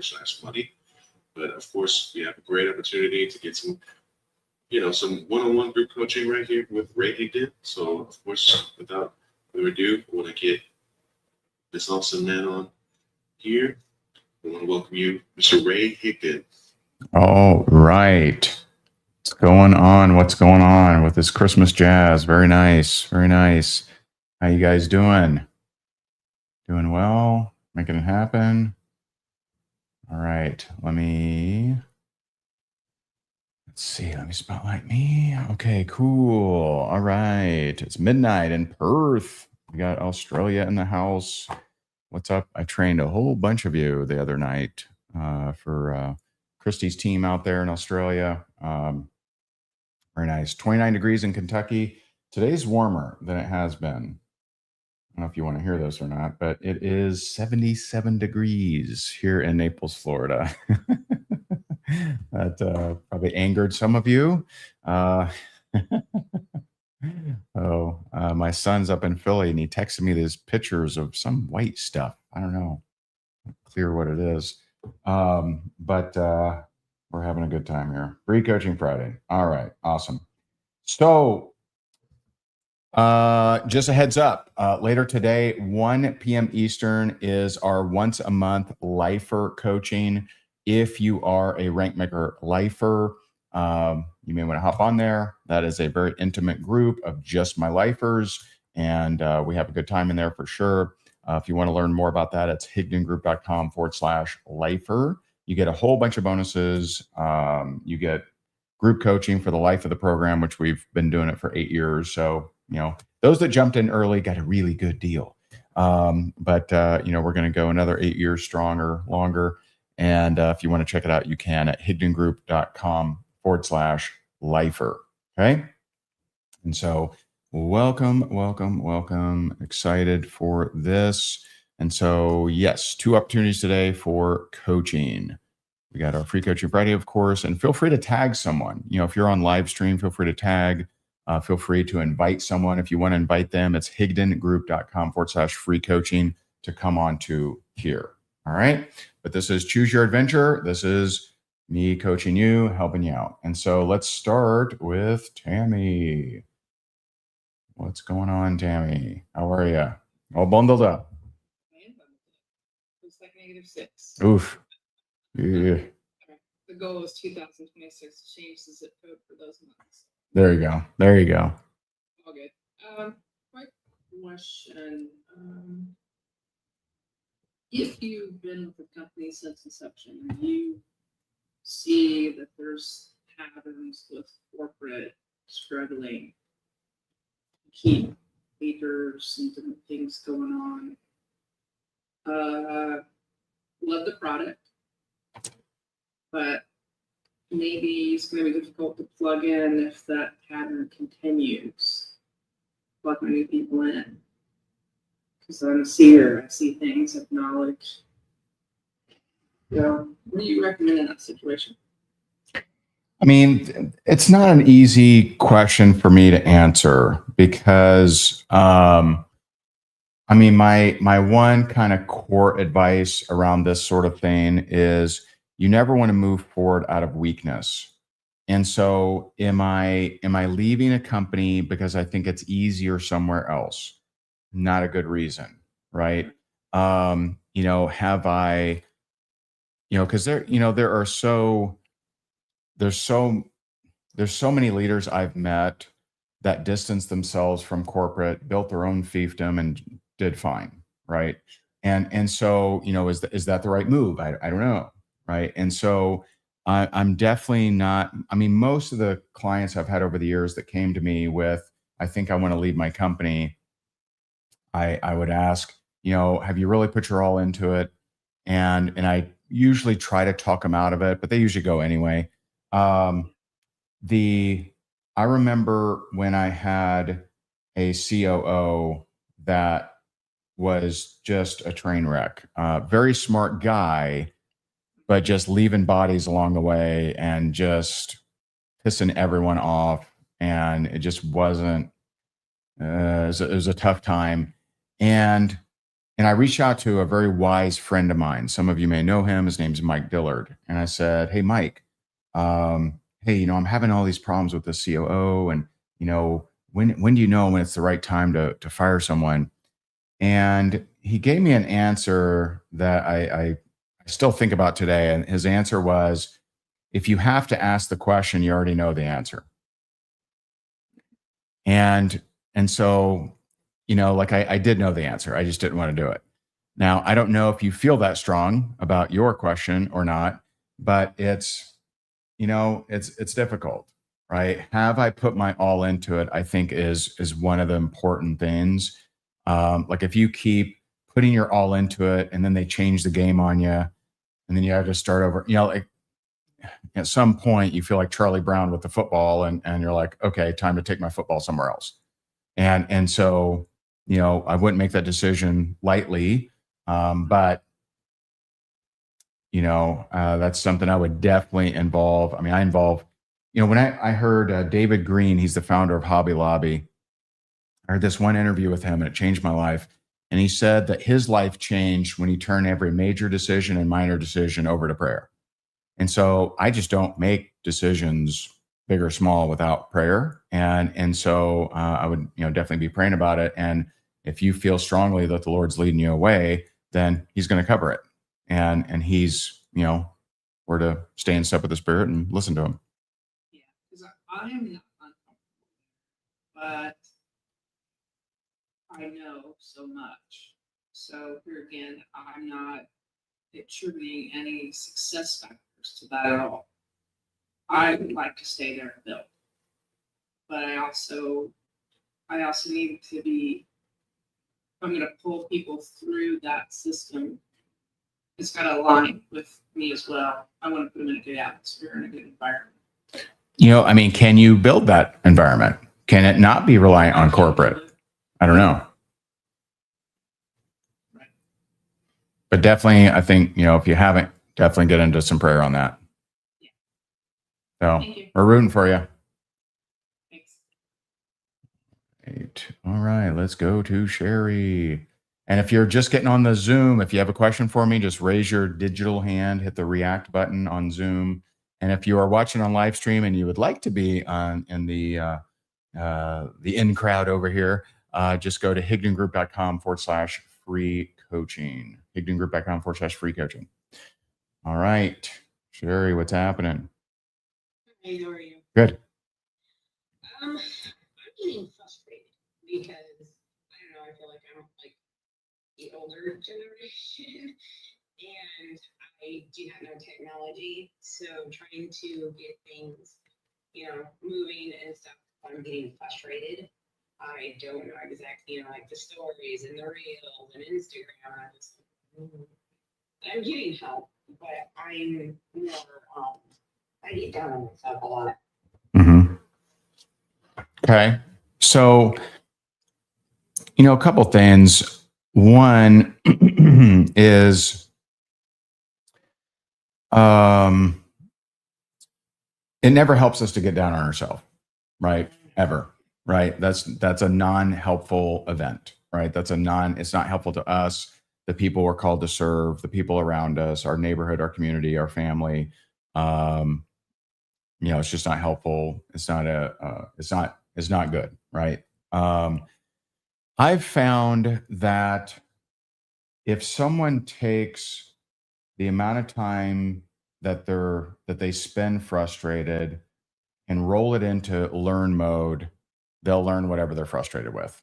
/money. But of course, we have a great opportunity to get some one-on-one group coaching right here with Ray Higdon. So of course, without further ado, I want to get this awesome man on here. I want to welcome you, Mr. Ray Higdon. All right. What's going on? What's going on with this Christmas jazz? Very nice. Very nice. How you guys doing? Doing well? Making it happen? All right. Let's see. Let me spotlight me. Okay, cool. All right. It's midnight in Perth. We got Australia in the house. What's up? I trained a whole bunch of you the other night for Christy's team out there in Australia. Very nice. 29 degrees in Kentucky. Today's warmer than it has been. I don't know if you want to hear this or not, but it is 77 degrees here in Naples, Florida. That probably angered some of you. My son's up in Philly and he texted me these pictures of some white stuff. I don't know. Clear what it is. But we're having a good time here. Free Coaching Friday. All right. Awesome. So just a heads up, later today, 1 p.m. Eastern is our once a month lifer coaching. If you are a Rank Maker lifer, you may want to hop on there. That is a very intimate group of just my lifers, and we have a good time in there for sure. If you want to learn more about that, it's higdongroup.com/lifer. You get a whole bunch of bonuses. You get group coaching for the life of the program, which we've been doing it for 8 years. So, those that jumped in early got a really good deal. But we're going to go another 8 years stronger, longer. And if you want to check it out, you can at higdongroup.com/lifer. Okay. And so welcome. Excited for this. And so, yes, 2 opportunities today for coaching. We got our Free Coaching Friday, of course, and feel free to tag someone. If you're on live stream, feel free to tag. Feel free to invite someone. If you want to invite them, it's higdongroup.com/free coaching to come on to here. All right. But this is Choose Your Adventure. This is me coaching you, helping you out. And so let's start with Tammy. What's going on, Tammy? How are you? All bundled up. It's like -6. Oof. Yeah. The goal is 2026 to change the zip code for those months. There you go. All good. Quick question. If you've been with the company since inception and you see that there's patterns with corporate struggling to keep leaders and different things going on, love the product, but maybe it's going to be difficult to plug in if that pattern continues. Plug my new people in. Because I'm a seer, I see things, have knowledge. What do you recommend in that situation? I mean, it's not an easy question for me to answer because, my one kind of core advice around this sort of thing is you never want to move forward out of weakness. And so am I leaving a company because I think it's easier somewhere else? Not a good reason, right? Have I, because there's so many leaders I've met that distanced themselves from corporate, built their own fiefdom and did fine, right? And so, is that the right move? I don't know, right? And so I'm definitely not, most of the clients I've had over the years that came to me with, I think I want to leave my company, I would ask, have you really put your all into it? And I usually try to talk them out of it, but they usually go anyway. I remember when I had a COO that was just a train wreck, very smart guy, but just leaving bodies along the way and just pissing everyone off. And it just wasn't, it was a tough time. And And I reached out to a very wise friend of mine. Some of you may know him. His name's Mike Dillard. And I said, hey, Mike, hey, I'm having all these problems with the COO. And, when do you know when it's the right time to fire someone? And he gave me an answer that I still think about today. And his answer was, if you have to ask the question, you already know the answer. And so, like I did know the answer. I just didn't want to do it. Now, I don't know if you feel that strong about your question or not, but it's difficult, right? Have I put my all into it? I think is one of the important things. Like if you keep putting your all into it and then they change the game on you and then you have to start over, like at some point you feel like Charlie Brown with the football and you're like, okay, time to take my football somewhere else. And so, I wouldn't make that decision lightly. But that's something I would definitely involve. I mean, I involve, when I heard David Green, he's the founder of Hobby Lobby. I heard this one interview with him and it changed my life. And he said that his life changed when he turned every major decision and minor decision over to prayer. And so I just don't make decisions big or small without prayer. And so I would, definitely be praying about it. And if you feel strongly that the Lord's leading you away, then he's going to cover it. And he's, we're to stay in step with the Spirit and listen to him. Yeah, because I am not uncomfortable, but I know so much. So here again, I'm not attributing any success factors to that at all. I would like to stay there and build, but I also need to be. If I'm going to pull people through that system, it's got to align with me as well. I want to put them in a good atmosphere and a good environment. Can you build that environment? Can it not be reliant on corporate? I don't know. Right. But definitely, I think, if you haven't, definitely get into some prayer on that. Yeah. So Thank you. we're rooting for you. Thanks. Right. All right, let's go to Sherry. And if you're just getting on the Zoom, if you have a question for me, just raise your digital hand, hit the react button on Zoom. And if you are watching on live stream and you would like to be in the in crowd over here, just go to higdongroup.com/free coaching. higdongroup.com/free coaching. All right, Sherry, what's happening? Hey, how are you? Good. I'm getting frustrated because I don't know. I feel like I'm like the older generation, and I do not know technology. So trying to get things, moving and stuff, I'm getting frustrated. I don't know exactly, like the stories and the reels and Instagram. I'm getting help, but I'm more. I get down on myself a lot. Mm-hmm. Okay. So, a couple things. One is it never helps us to get down on ourselves, right? Ever, right? That's a non-helpful event, right? It's not helpful to us, the people we're called to serve, the people around us, our neighborhood, our community, our family. It's just not helpful. It's not good, right? I've found that if someone takes the amount of time that they spend frustrated and roll it into learn mode, they'll learn whatever they're frustrated with.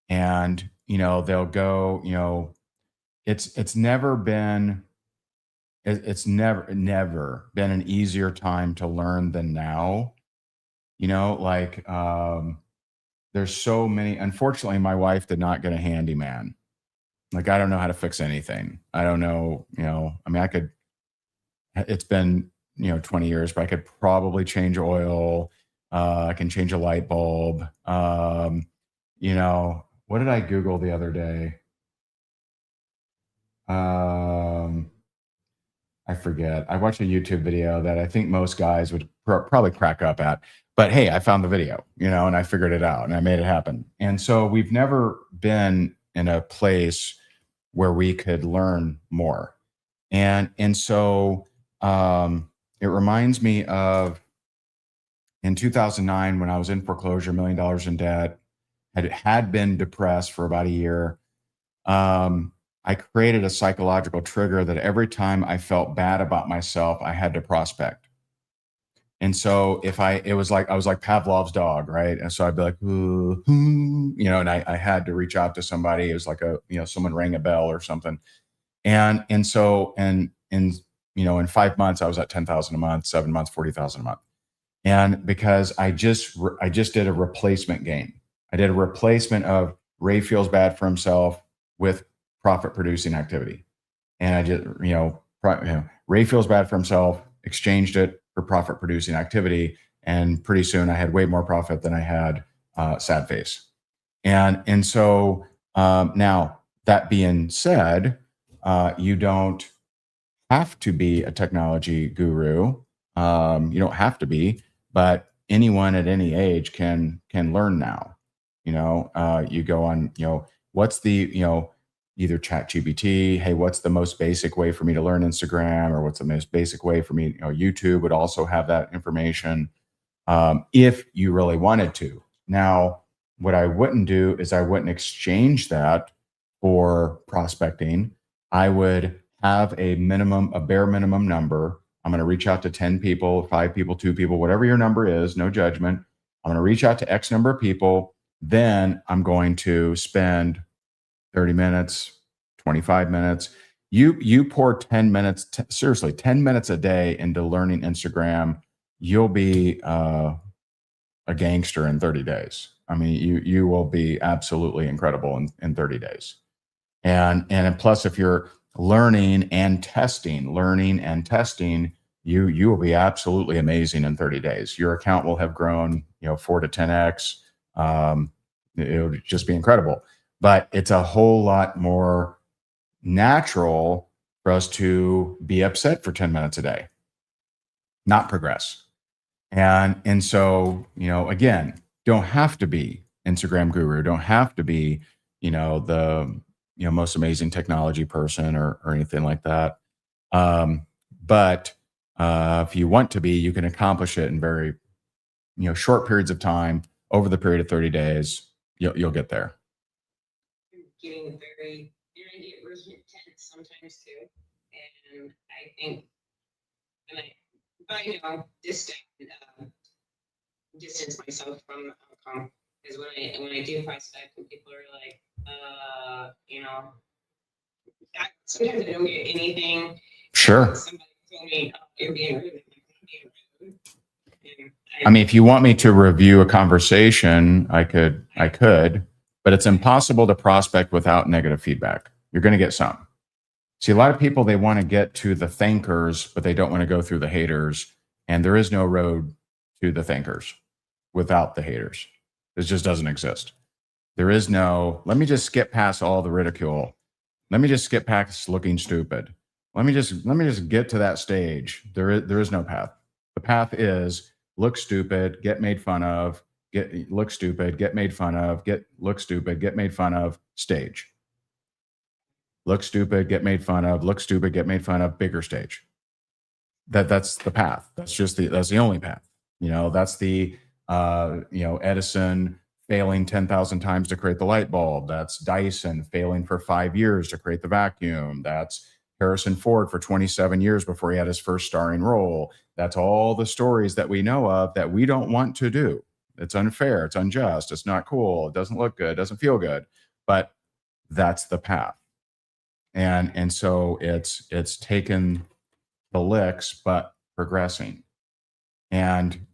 And, they'll go, it's never been an easier time to learn than now. There's so many. Unfortunately, my wife did not get a handyman. Like, I don't know how to fix anything. I don't know, it's been, 20 years, but I could probably change oil. I can change a light bulb. What did I Google the other day? I forget. I watched a YouTube video that I think most guys would probably crack up at. But hey, I found the video, and I figured it out and I made it happen. And so we've never been in a place where we could learn more. And so it reminds me of in 2009 when I was in foreclosure, $1 million in debt, had been depressed for about a year. I created a psychological trigger that every time I felt bad about myself, I had to prospect. And so it was like, I was like Pavlov's dog, right? And so I'd be like, "Ooh, ooh," and I had to reach out to somebody. It was like someone rang a bell or something. And in 5 months, I was at 10,000 a month, 7 months, 40,000 a month. And because I just did a replacement game. I did a replacement of Ray feels bad for himself with profit producing activity. And I just, Ray feels bad for himself, exchanged it for profit producing activity. And pretty soon I had way more profit than I had sad face. And so now that being said, you don't have to be a technology guru. You don't have to be, but anyone at any age can learn now. You go on, what's the, either ChatGPT, hey, what's the most basic way for me to learn Instagram, or what's the most basic way for me, YouTube would also have that information if you really wanted to. Now, what I wouldn't do is I wouldn't exchange that for prospecting. I would have a bare minimum number. I'm going to reach out to 10 people, 5 people, 2 people, whatever your number is, no judgment. I'm going to reach out to X number of people. Then I'm going to spend 30 minutes, 25 minutes. You pour 10 minutes, seriously, 10 minutes a day into learning Instagram, you'll be a gangster in 30 days. I mean, you will be absolutely incredible in 30 days. And plus, if you're learning and testing, you will be absolutely amazing in 30 days. Your account will have grown, 4 to 10x. It'll just be incredible. But it's a whole lot more natural for us to be upset for 10 minutes a day, not progress. And so, again, don't have to be Instagram guru, don't have to be, the most amazing technology person or anything like that. But if you want to be, you can accomplish it in very, short periods of time over the period of 30 days. You'll get there. Getting very, I get really intense sometimes too. And I think, distance myself from the outcome is when I do prospect and people are like, sometimes I don't get anything. Sure. Somebody told me, oh, you're being rude. I mean, if you want me to review a conversation, I could, but it's impossible to prospect without negative feedback. You're going to get some. See, a lot of people, they want to get to the thankers, but they don't want to go through the haters. And there is no road to the thankers without the haters. It just doesn't exist. There is no, let me just skip past all the ridicule. Let me just skip past looking stupid. Let me just get to that stage. There is no path. The path is look stupid, get made fun of, look stupid, get made fun of, look stupid, get made fun of, stage. Look stupid, get made fun of, look stupid, get made fun of, bigger stage. That's the path. That's the only path. That's the Edison failing 10,000 times to create the light bulb. That's Dyson failing for 5 years to create the vacuum. That's Harrison Ford for 27 years before he had his first starring role. That's all the stories that we know of that we don't want to do. It's unfair. It's unjust. It's not cool. It doesn't look good. It doesn't feel good. But that's the path. And so it's taken the licks, but progressing. And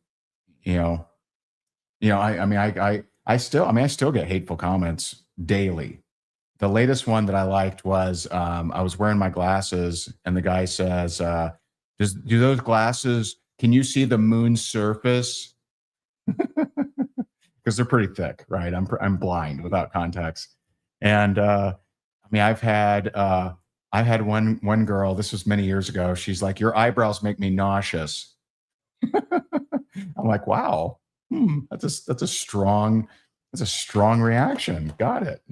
I still get hateful comments daily. The latest one that I liked was I was wearing my glasses, and the guy says, "Do those glasses? Can you see the moon's surface?" Because they're pretty thick, right? I'm blind without contacts, and I've had one girl. This was many years ago. She's like, "Your eyebrows make me nauseous." I'm like, "Wow, that's a strong reaction." Got it.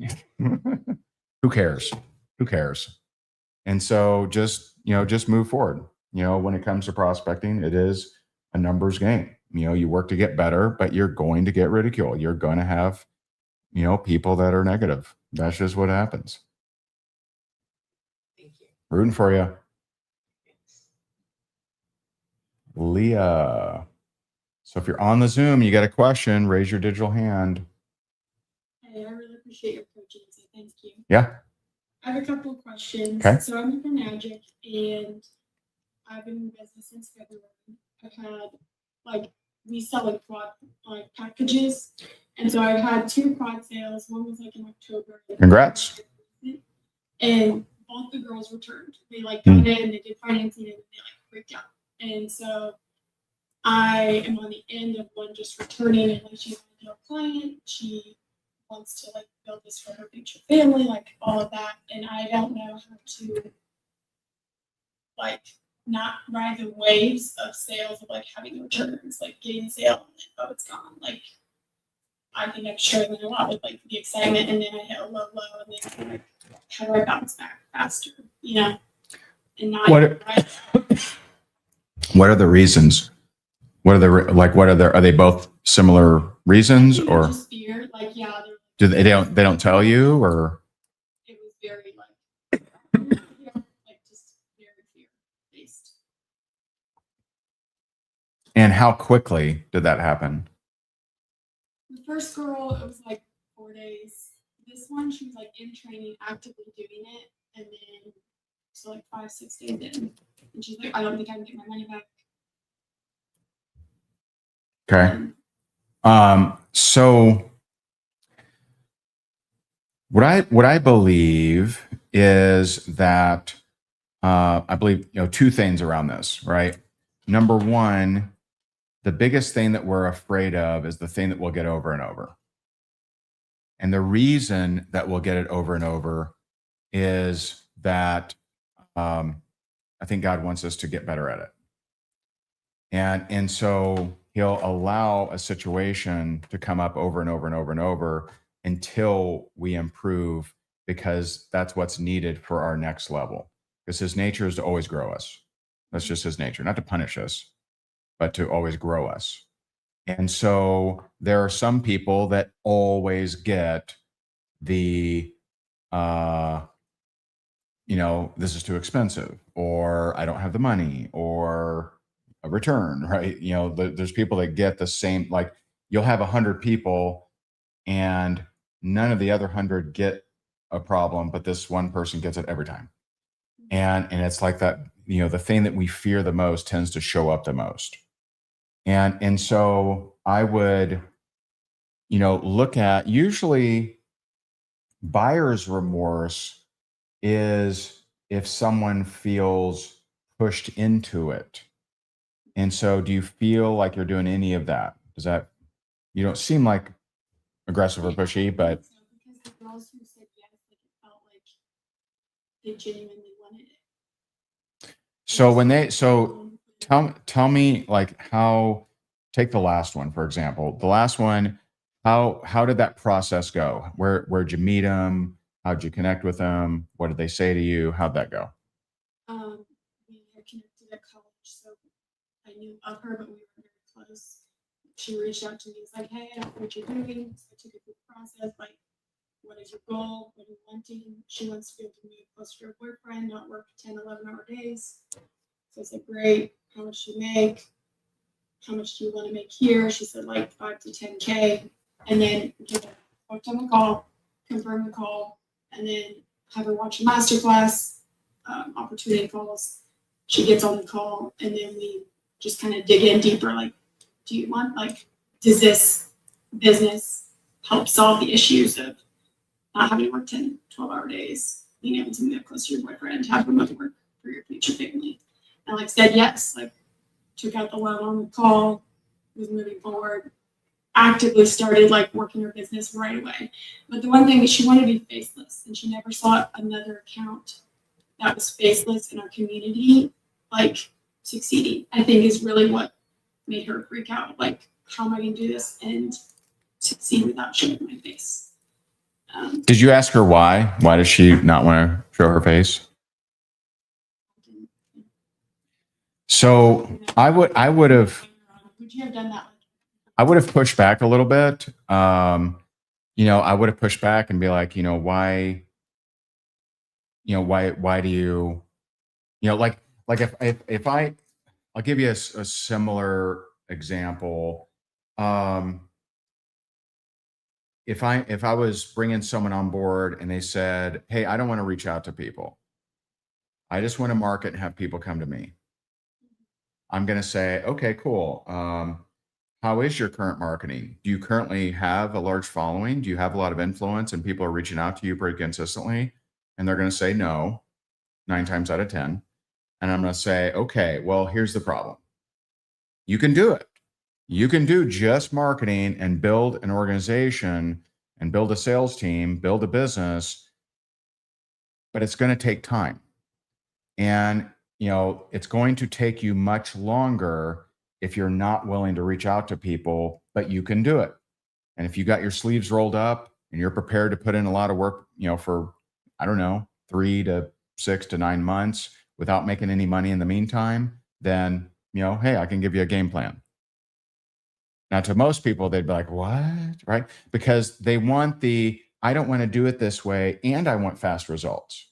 Who cares? Who cares? And so just, just move forward. When it comes to prospecting, it is a numbers game. You work to get better, but you're going to get ridicule. You're going to have, people that are negative. That's just what happens. Thank you. Rooting for you. Thanks. Leah. So if you're on the Zoom, you got a question, raise your digital hand. Hey, I really appreciate your coaching, so thank you. Yeah. I have a couple of questions. Okay. So I'm with Magic, and I've been in business since February. I've had we sell quad packages, and so I've had 2 quad sales. One was in October. Congrats. And both the girls returned. They got in and they did financing and they freaked out. And so I am on the end of one just returning, and she's a client. She wants to build this for her future family, all of that. And I don't know how to not ride the waves of sales of having returns, getting the sale and then it's gone. I think I'm struggling a lot with the excitement, and then I hit a low and then how do I bounce back faster, and not What are the reasons? What are the are they both similar reasons, or just fear? do they don't tell you, or It was very just very fear based. and how quickly did that happen? The first girl, it was 4 days. This one, she was in training, actively doing it, and then so 5-6 days in, and she's I don't think I can get my money back. Okay. So what I believe is that I believe 2 things around this, right? Number one, the biggest thing that we're afraid of is the thing that we'll get over and over. And the reason that we'll get it over and over is that I think God wants us to get better at it. And so he'll allow a situation to come up over and over and over and over until we improve, because that's what's needed for our next level. Because his nature is to always grow us. That's just his nature, not to punish us, but to always grow us. And so there are some people that always get the, this is too expensive, or I don't have the money, or a return, right? There's people that get the same, you'll have 100 people and none of the other 100 get a problem, but this one person gets it every time. And it's like that, the thing that we fear the most tends to show up the most. And so I would, look at, usually buyer's remorse is if someone feels pushed into it. And so do you feel like you're doing any of that? You don't seem like aggressive or pushy, but. Because the girls who said yes, it felt like they genuinely wanted it. So tell me how, take the last one, for example. The last one, how did that process go? Where'd you meet them? How'd you connect with them? What did they say to you? How'd that go? We had connected at college, so I knew of her, but we were very close. She reached out to me, was like, hey, I know what you're doing. So I took it through the process, what is your goal? What are you wanting? She wants to be able to move closer to her boyfriend, not work 10, 11-hour days. So I said, great. How much do you make? How much do you want to make here? She said 5 to 10K. And then worked on the call, confirm the call, and then have her watch a masterclass, opportunity calls. She gets on the call, and then we just kind of dig in deeper. Do you want, does this business help solve the issues of not having to work 10, 12-hour days, being able to move close to your boyfriend, have remote work for your future family? And said yes, took out the loan on the call, was moving forward, actively started working her business right away. But the one thing is she wanted to be faceless, and she never saw another account that was faceless in our community succeeding. I think is really what made her freak out. How am I going to do this and succeed without showing my face? Did you ask her why? Why does she not want to show her face? So I would have Would you have done that? pushed back a little bit. I would have pushed back and be like, why do you, like if I'll give you a similar example. If I was bringing someone on board and they said, hey, I don't want to reach out to people. I just want to market and have people come to me. I'm going to say, okay, cool. How is your current marketing? Do you currently have a large following? Do you have a lot of influence and people are reaching out to you pretty consistently? And they're going to say no, 9 times out of 10. And I'm going to say, okay, well, here's the problem. You can do it. You can do just marketing and build an organization and build a sales team, build a business, but it's going to take time. And, it's going to take you much longer if you're not willing to reach out to people, but you can do it. And if you got your sleeves rolled up and you're prepared to put in a lot of work, for, 3 to 6 to 9 months without making any money in the meantime, then, hey, I can give you a game plan. Now, to most people, they'd be like, what? Right? Because they want I don't want to do it this way and I want fast results.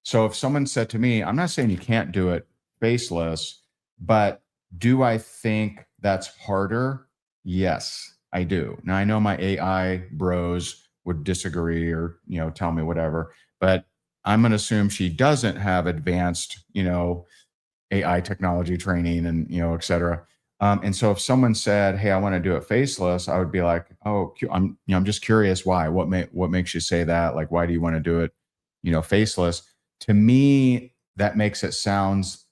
So if someone said to me, I'm not saying you can't do it faceless, but do I think that's harder? Yes, I do. Now, I know my AI bros would disagree or, tell me whatever, but I'm going to assume she doesn't have advanced, AI technology training and, et cetera. And so if someone said, hey, I want to do it faceless, I would be like, oh, I'm just curious why. What makes you say that? Like, why do you want to do it, faceless? To me, it sounds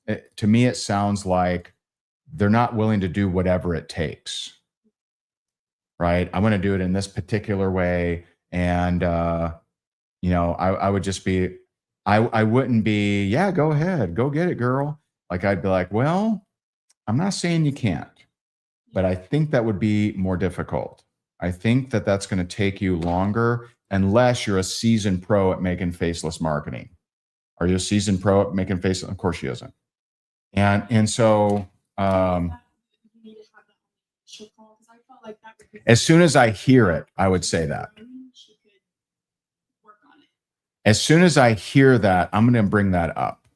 like they're not willing to do whatever it takes. Right? I want to do it in this particular way. And, I would just be, I wouldn't be, yeah, go ahead, go get it, girl. Like, I'd be like, well, I'm not saying you can't, but I think that would be more difficult. I think that that's going to take you longer unless you're a seasoned pro at making faceless marketing. Are you a seasoned pro at making faceless? Of course she isn't. And so as soon as I hear it, I would say that. As soon as I hear that, I'm going to bring that up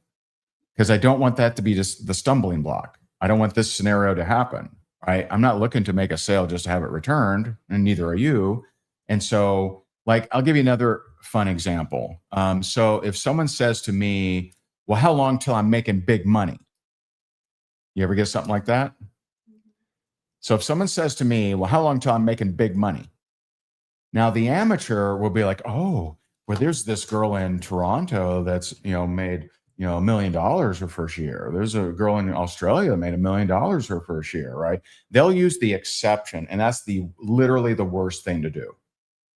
because I don't want that to be just the stumbling block. I don't want this scenario to happen, right? I'm not looking to make a sale just to have it returned, and neither are you. And so, I'll give you another fun example. So if someone says to me, well, how long till I'm making big money? You ever get something like that? So if someone says to me, well, how long till I'm making big money? Now the amateur will be like, oh, well, there's this girl in Toronto that's, made, $1 million her first year. There's a girl in Australia that made $1 million her first year, right? They'll use the exception. And that's literally the worst thing to do.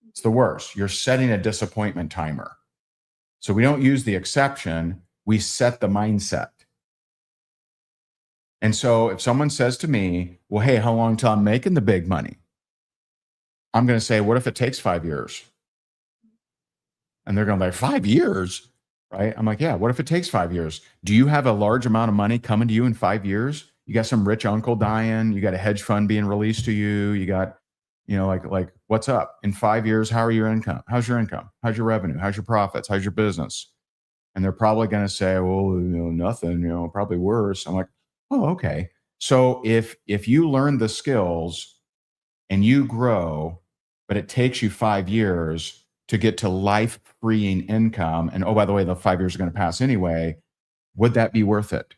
It's the worst. You're setting a disappointment timer. So we don't use the exception. We set the mindset. And so if someone says to me, well, hey, how long till I'm making the big money? I'm going to say, what if it takes 5 years? And they're going to be like, 5 years, right? I'm like, yeah, what if it takes 5 years? Do you have a large amount of money coming to you in 5 years? You got some rich uncle dying. You got a hedge fund being released to you. You got, like what's up? In 5 years, how are your income? How's your income? How's your revenue? How's your profits? How's your business? And they're probably going to say, well, nothing, probably worse. I'm like, oh, okay. So if you learn the skills and you grow, but it takes you 5 years to get to life-freeing income, and oh, by the way, the 5 years are going to pass anyway, would that be worth it?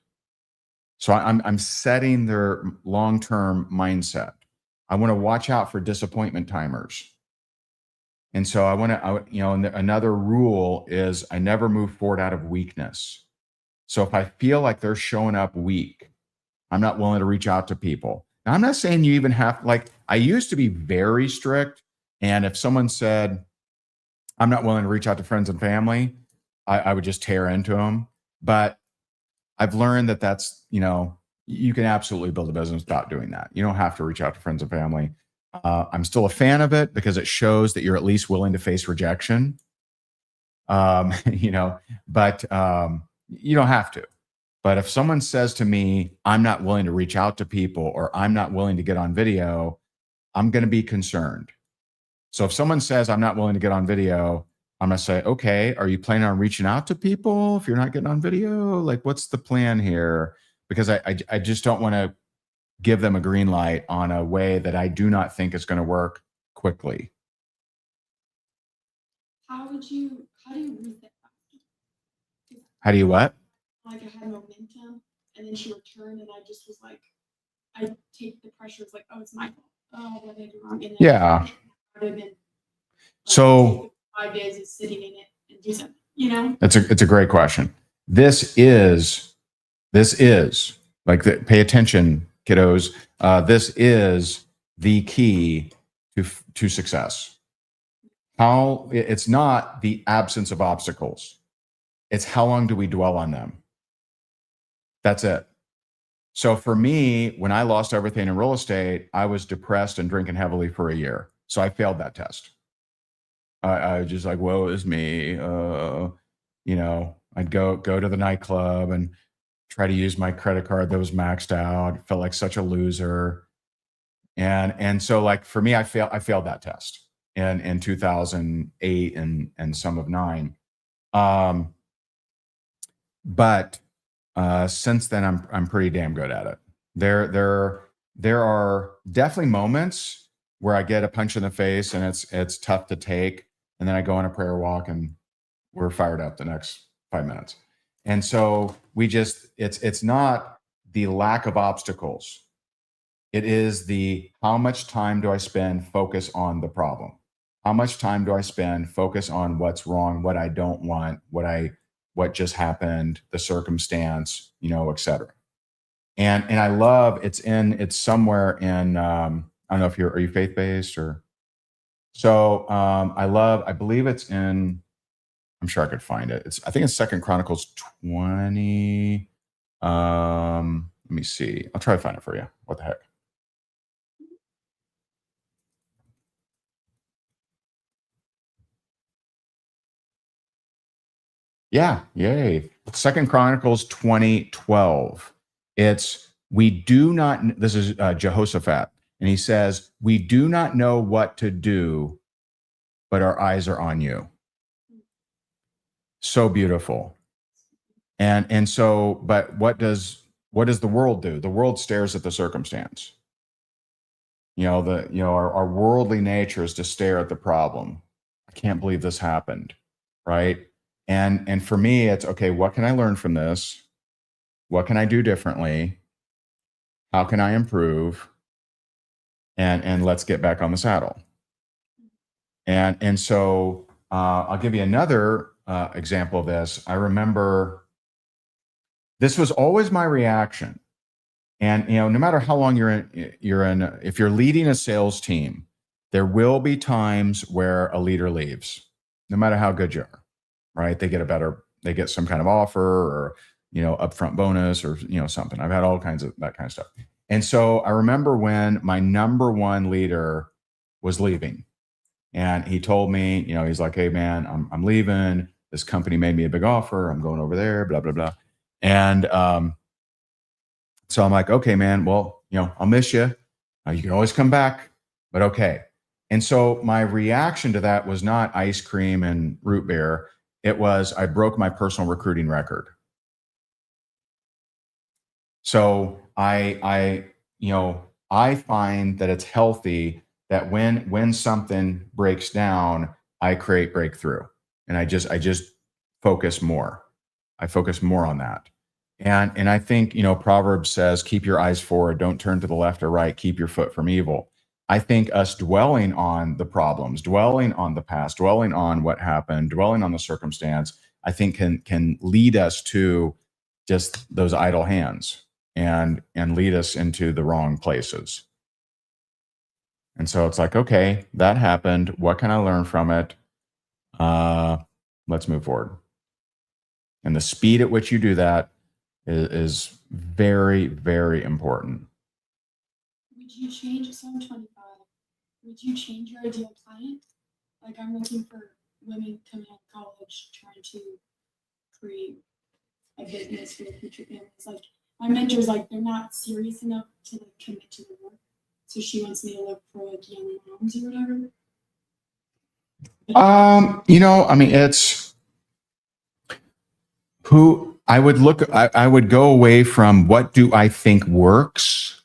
So I'm setting their long-term mindset. I want to watch out for disappointment timers. And so another rule is I never move forward out of weakness. So if I feel like they're showing up weak, I'm not willing to reach out to people. Now, I'm not saying you even have, I used to be very strict. And if someone said, I'm not willing to reach out to friends and family, I would just tear into them. But I've learned that that's, you can absolutely build a business without doing that. You don't have to reach out to friends and family. I'm still a fan of it because it shows that you're at least willing to face rejection. You know, but you don't have to. But if someone says to me, I'm not willing to reach out to people or I'm not willing to get on video, I'm going to be concerned. So if someone says, I'm not willing to get on video, I'm going to say, okay, are you planning on reaching out to people if you're not getting on video? Like, what's the plan here? Because I just don't want to give them a green light on a way that I do not think is going to work quickly. How do you reset that? How do you what? Like I had momentum and then she returned and I just was like, I take the pressure. It's like, oh, it's my fault. Oh, what did I do wrong? And then Yeah. rather than So 5 days of sitting in it and do something, you know? it's a great question. This is like pay attention, kiddos. This is the key to success. It's not the absence of obstacles. It's how long do we dwell on them? That's it. So for me, when I lost everything in real estate, I was depressed and drinking heavily for a year. So I failed that test. I was just like, woe is me. You know, I'd go to the nightclub and try to use my credit card that was maxed out. Felt like such a loser. And so like for me, I failed that test in 2008 and some of 9. But since then, I'm pretty damn good at it. There are definitely moments where I get a punch in the face and it's tough to take, and then I go on a prayer walk and we're fired up the next 5 minutes. And so it's not the lack of obstacles. It is the how much time do I spend focus on the problem? How much time do I spend focus on what's wrong, what I don't want, what just happened, the circumstance, you know, et cetera. And I love it's somewhere in I don't know if are you faith-based or so I believe it's in, I'm sure I could find it. I think it's 2 Chronicles 20. Let me see. I'll try to find it for you. What the heck? Yeah, yay. 2 Chronicles 20:12. This is Jehoshaphat, and he says, we do not know what to do, but our eyes are on you. So beautiful. And so, but what does the world do? The world stares at the circumstance. You know, our worldly nature is to stare at the problem. I can't believe this happened, right? And for me, it's okay, what can I learn from this? What can I do differently? How can I improve? And let's get back on the saddle. And so I'll give you another example of this. I remember this was always my reaction. And you know, no matter how long you're in, if you're leading a sales team, there will be times where a leader leaves, no matter how good you are, right? They get some kind of offer or, you know, upfront bonus or, you know, something. I've had all kinds of that kind of stuff. And so I remember when my number one leader was leaving and he told me, you know, he's like, hey man, I'm leaving. This company made me a big offer. I'm going over there, blah, blah, blah. And, so I'm like, okay, man, well, you know, I'll miss you. You can always come back, but okay. And so my reaction to that was not ice cream and root beer. It was, I broke my personal recruiting record. So I find that it's healthy that when something breaks down, I create breakthrough, and I just focus more. I focus more on that. And I think, you know, Proverbs says, keep your eyes forward, don't turn to the left or right, keep your foot from evil. I think us dwelling on the problems, dwelling on the past, dwelling on what happened, dwelling on the circumstance, I think can lead us to just those idle hands and lead us into the wrong places. And so it's like, okay, that happened. What can I learn from it? Let's move forward. And the speed at which you do that is very, very important. Would you change Psalm 25 would you change your ideal client? Like, I'm looking for women coming out of college trying to create a business for their future families. Like, my mentor's like, they're not serious enough to like commit to the work. So she wants me to look for like young moms or whatever. You know, I mean, it's who I would look, I would go away from what do I think works,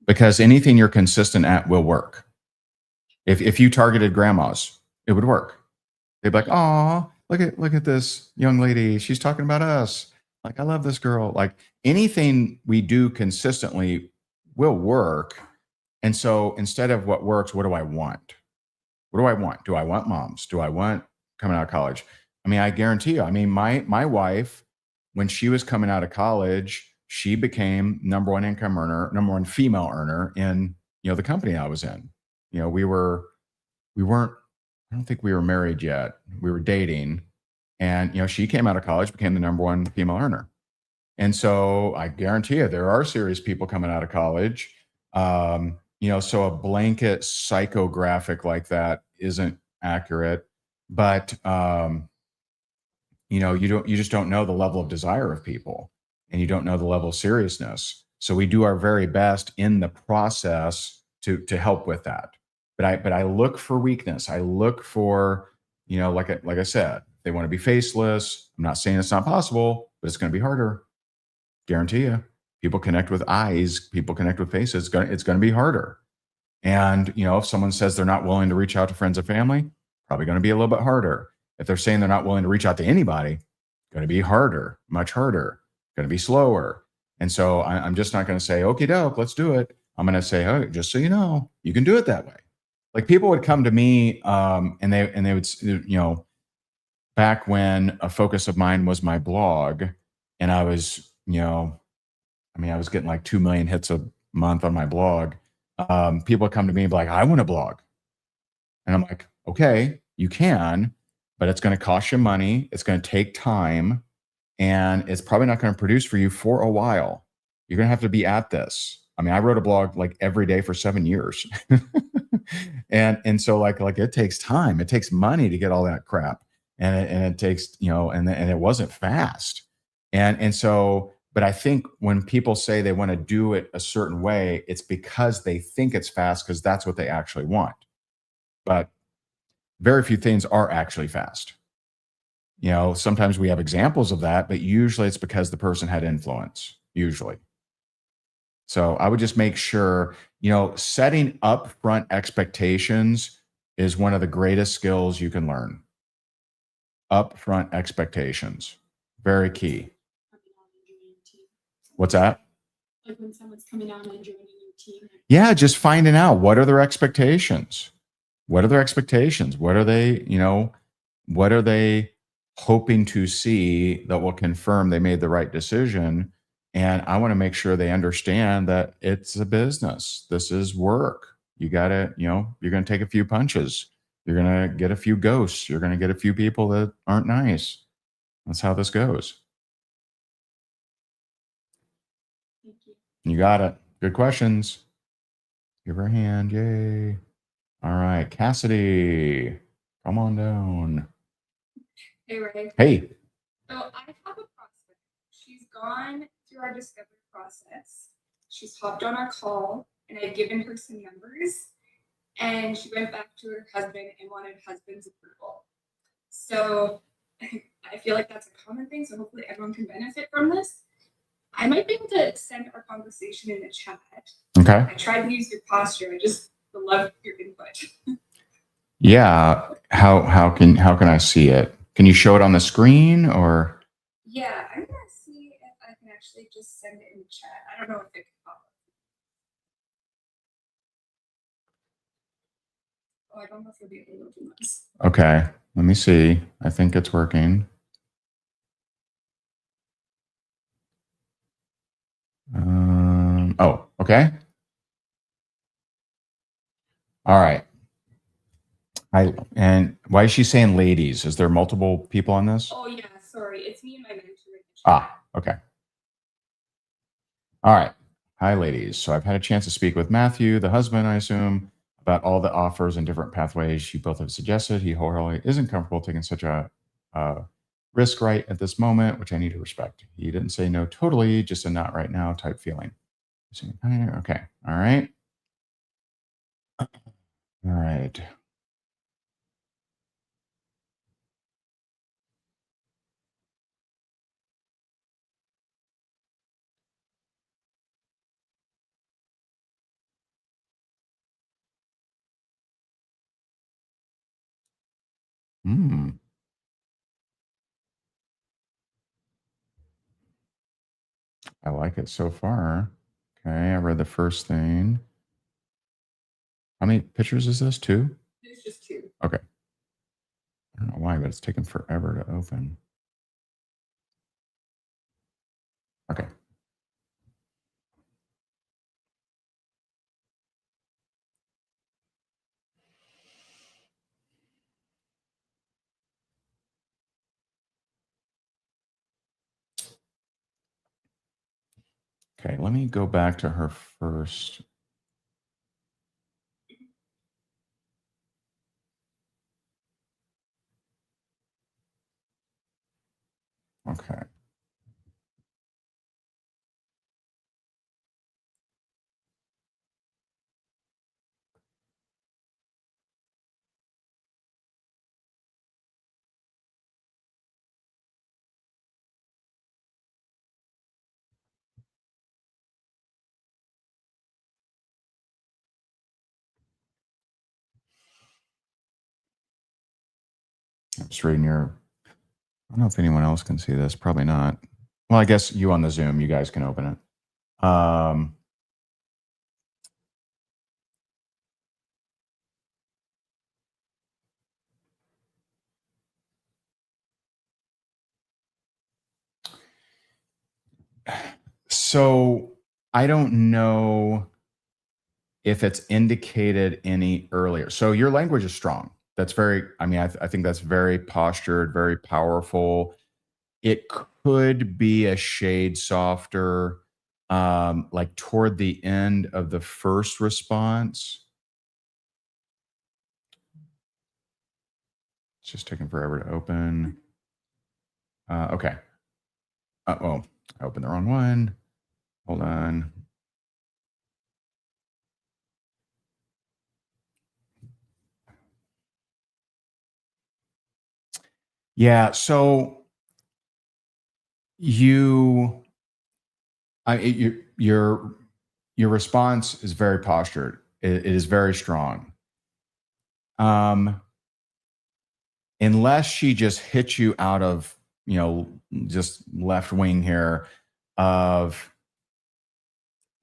because anything you're consistent at will work. If you targeted grandmas, it would work. They'd be like, "Oh, look at this young lady. She's talking about us. Like, I love this girl." Like, anything we do consistently will work. And so instead of what works, what do I want? What do I want? Do I want moms? Do I want coming out of college? I mean, I guarantee you. I mean, my wife, when she was coming out of college, she became number one income earner, number one female earner in, you know, the company I was in. You know, we weren't, I don't think we were married yet. We were dating. And, you know, she came out of college, became the number one female earner. And so I guarantee you there are serious people coming out of college. You know, so a blanket psychographic like that isn't accurate, but, you know, you just don't know the level of desire of people, and you don't know the level of seriousness. So we do our very best in the process to help with that. But I look for weakness. I look for, you know, like I said, they want to be faceless. I'm not saying it's not possible, but it's going to be harder. Guarantee you. People connect with eyes. People connect with faces. It's going to be harder. And, you know, if someone says they're not willing to reach out to friends and family, probably going to be a little bit harder. If they're saying they're not willing to reach out to anybody, going to be harder, much harder, going to be slower. And so I'm just not going to say, "Okie doke, let's do it." I'm going to say, "Oh, just so you know, you can do it that way." Like, people would come to me, and they would, you know, back when a focus of mine was my blog, and I was, you know, I mean, I was getting like 2 million hits a month on my blog. People would come to me and be like, "I want a blog." And I'm like, "Okay, you can, but it's going to cost you money. It's going to take time, and it's probably not going to produce for you for a while. You're going to have to be at this." I mean, I wrote a blog like every day for 7 years. and so like it takes time. It takes money to get all that crap. And it takes, you know, and it wasn't fast. And so, but I think when people say they want to do it a certain way, it's because they think it's fast, because that's what they actually want. But very few things are actually fast. You know, sometimes we have examples of that, but usually it's because the person had influence, usually. So I would just make sure, you know, setting upfront expectations is one of the greatest skills you can learn. Upfront expectations, very key. Coming on and joining a team. What's that? Like when someone's coming on and joining a new team. Yeah, just finding out, what are their expectations? What are their expectations? What are they, you know, what are they hoping to see that will confirm they made the right decision? And I want to make sure they understand that it's a business. This is work. You got to, you know, you're going to take a few punches. You're going to get a few ghosts. You're going to get a few people that aren't nice. That's how this goes. Thank you. You got it. Good questions. Give her a hand. Yay. All right. Cassidy, come on down. Hey, Ray. Hey. So I have a prospect. She's gone through our discovery process. She's hopped on our call, and I've given her some numbers. And she went back to her husband and wanted husband's approval. So I feel like that's a common thing. So hopefully everyone can benefit from this. I might be able to send our conversation in the chat. Okay. I tried to use your posture. I just would love your input. Yeah. How can I see it? Can you show it on the screen, or? Yeah, I'm gonna see if I can actually just send it in the chat. I don't know if it can pop up. Oh, I don't know if we'll be able to do this. Okay. Let me see. I think it's working. Oh, okay. All right. And why is she saying ladies? Is there multiple people on this? Oh yeah, sorry. It's me and my mentor in the chat. Ah, okay. All right. Hi, ladies. So I've had a chance to speak with Matthew, the husband, I assume. about all the offers and different pathways you both have suggested. He wholeheartedly isn't comfortable taking such a risk right at this moment, which I need to respect. He didn't say no totally, just a not right now type feeling. Okay. All right. All right. Hmm. I like it so far. Okay. I read the first thing. How many pictures is this? 2? It's just 2. Okay. I don't know why, but it's taken forever to open. Okay. Okay, let me go back to her first. Okay. I'm just reading your. I don't know if anyone else can see this. Probably not. Well, I guess you on the Zoom, you guys can open it. So I don't know if it's indicated any earlier. So your language is strong. That's very, I mean, I think that's very postured, very powerful. It could be a shade softer, like toward the end of the first response. It's just taking forever to open. Okay. Oh, I opened the wrong one. Hold on. Yeah. So your response is very postured. It is very strong. Unless she just hits you out of, just left wing here of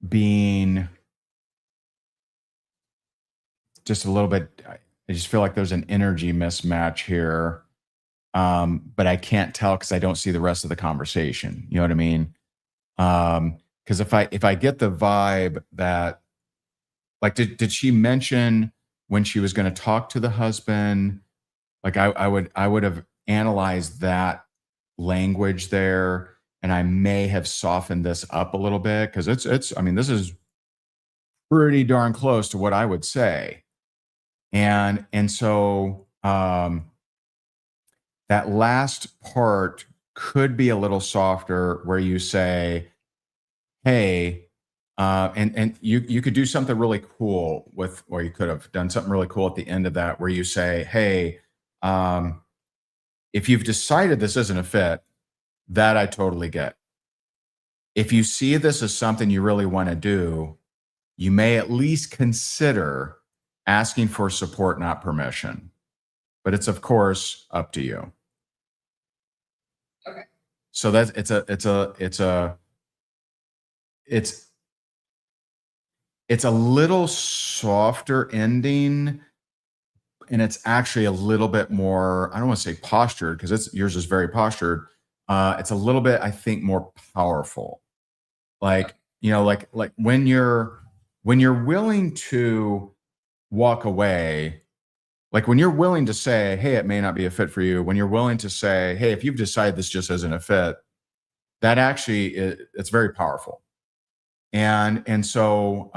being just a little bit, I just feel like there's an energy mismatch here. But I can't tell because I don't see the rest of the conversation. You know what I mean? Because if I get the vibe that, like, did she mention when she was going to talk to the husband? Like I would have analyzed that language there, and I may have softened this up a little bit because it's I mean, this is pretty darn close to what I would say. And so that last part could be a little softer where you say, hey, and you could do something really cool with, or you could have done something really cool at the end of that where you say, hey, if you've decided this isn't a fit, that I totally get. If you see this as something you really want to do, you may at least consider asking for support, not permission. But it's of course up to you. Okay. So that's it's a little softer ending, and it's actually a little bit more, I don't want to say postured because yours is very postured. It's a little bit, I think, more powerful. Like, like when you're willing to walk away, like when you're willing to say, hey, it may not be a fit for you, when you're willing to say, hey, if you've decided this just isn't a fit, that actually it's very powerful. And so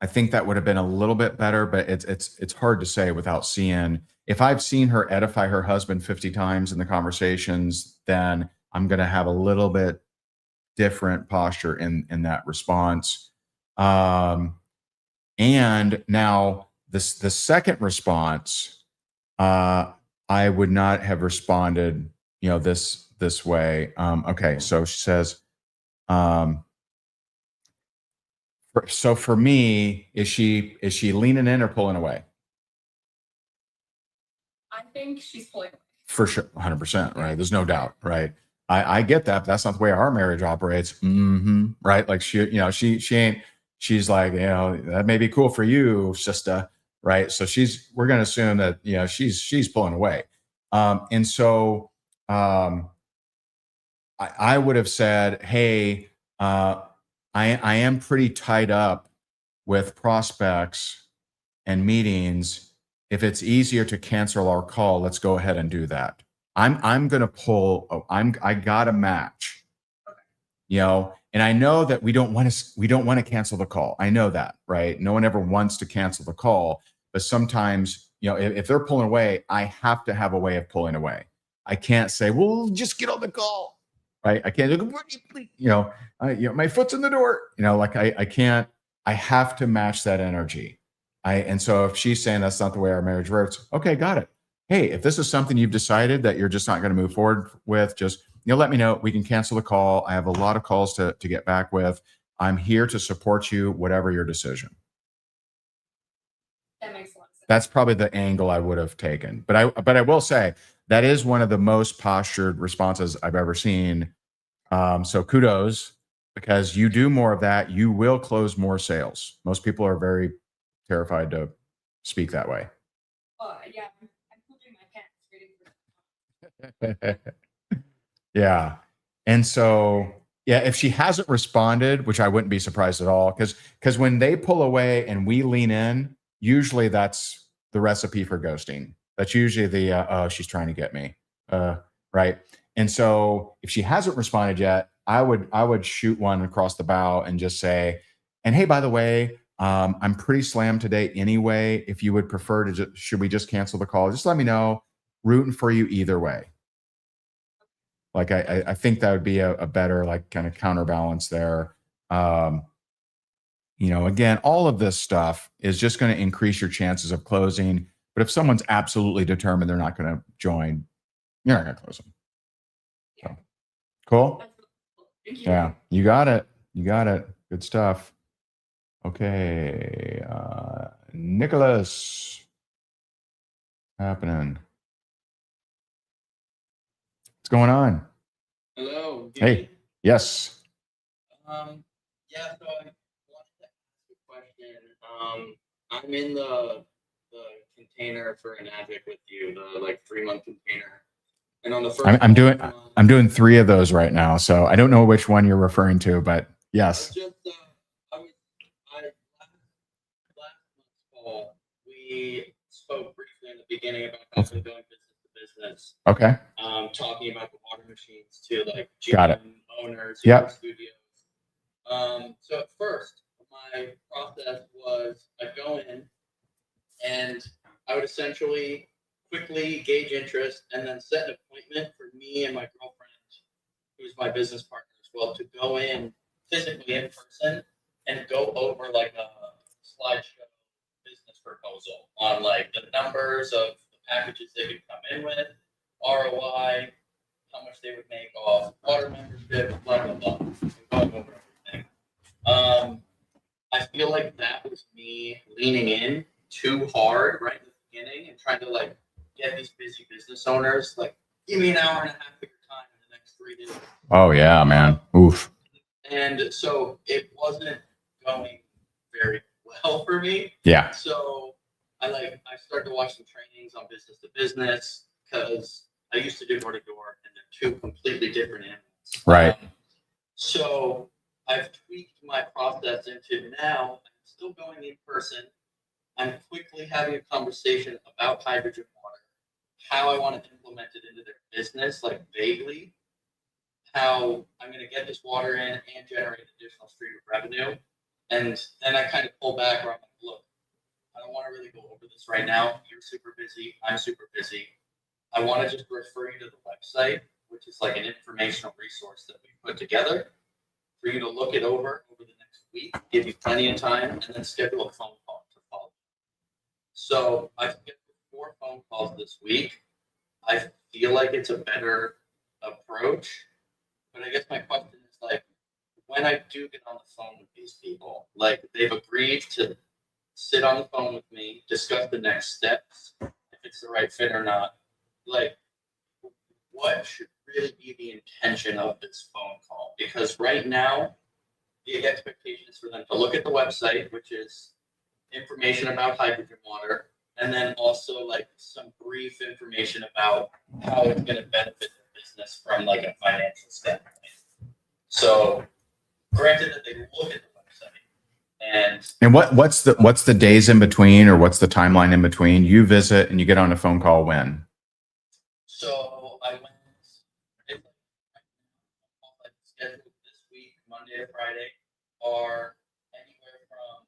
I think that would have been a little bit better, but it's hard to say without seeing. If I've seen her edify her husband 50 times in the conversations, then I'm going to have a little bit different posture in that response. And now the second response, I would not have responded, this way. Okay, so she says, so for me, is she leaning in or pulling away? I think she's pulling away. For sure, 100%, right? There's no doubt, right? I get that, but that's not the way our marriage operates. Right? Like she ain't, she's like, that may be cool for you, sister, right? So we're gonna assume that, she's pulling away. And so I would have said, hey, I am pretty tied up with prospects and meetings. If it's easier to cancel our call, let's go ahead and do that. I'm going to pull. I got a match, and I know that we don't want to cancel the call. I know that, right? No one ever wants to cancel the call, but sometimes, if they're pulling away, I have to have a way of pulling away. I can't say, well, just get on the call, right? I can't, my foot's in the door, I can't, I have to match that energy. And so if she's saying that's not the way our marriage works, okay, got it. Hey, if this is something you've decided that you're just not going to move forward with, just, let me know. We can cancel the call. I have a lot of calls to get back with. I'm here to support you, whatever your decision. That makes a lot of sense. That's probably the angle I would have taken. But I will say that is one of the most postured responses I've ever seen. So kudos, because you do more of that, you will close more sales. Most people are very terrified to speak that way. Yeah, I'm holding my pants waiting for Yeah. And so, if she hasn't responded, which I wouldn't be surprised at all, because when they pull away and we lean in, usually that's the recipe for ghosting. That's usually the, she's trying to get me. Right. And so if she hasn't responded yet, I would shoot one across the bow and just say, and hey, by the way, I'm pretty slammed today anyway. If you would prefer to, should we just cancel the call? Just let me know. Rooting for you either way. Like I think that would be a better kind of counterbalance there. Again, all of this stuff is just going to increase your chances of closing. But if someone's absolutely determined they're not going to join, you're not going to close them. So, cool. Thank you. Yeah, you got it. Good stuff. Okay, Nicholas, happening. What's going on? Hello. Hey. Yes. Yeah, so I wanted to ask a question. I'm in the container for an Enagic with you, the 3-month container. And on the first I'm doing 3 of those right now, so I don't know which one you're referring to, but yes. Just last month's call, we spoke briefly in the beginning about how we're going business to business. Okay. Talking about the water machines to Got it. GM owners, Yep. studios. So at first, my process was I'd go in and I would essentially quickly gauge interest and then set an appointment for me and my girlfriend, who's my business partner as well, to go in physically in person and go over a slideshow business proposal on the numbers of the packages they could come in with, ROI, how much they would make off water membership, blah blah blah, and going over everything. I feel like that was me leaning in too hard right in the beginning and trying to get these busy business owners give me an hour and a half of your time in the next 3 days. Oh yeah, man. Oof. And so it wasn't going very well for me. Yeah. So I started to watch some trainings on business to business because I used to do door to door and they're 2 completely different animals. Right. So I've tweaked my process into now I'm still going in person. I'm quickly having a conversation about hydrogen water, how I want to implement it into their business, vaguely, how I'm going to get this water in and generate additional stream of revenue. And then I kind of pull back where I'm like, look, I don't want to really go over this right now. You're super busy. I'm super busy. I want to just refer you to the website, which is like an informational resource that we put together for you to look it over the next week, give you plenty of time, and then schedule a phone call to follow. So I've scheduled 4 phone calls this week. I feel like it's a better approach, but I guess my question is like, when I do get on the phone with these people, like they've agreed to sit on the phone with me, discuss the next steps, if it's the right fit or not, like what should really be the intention of this phone call? Because right now, the expectation is for them to look at the website, which is information about hydrogen water, and then also like some brief information about how it's going to benefit their business from like a financial standpoint. So granted that they look at the website And what's the days in between, or what's the timeline in between? You visit and you get on a phone call when? so I went scheduled this week, Monday to Friday, are anywhere from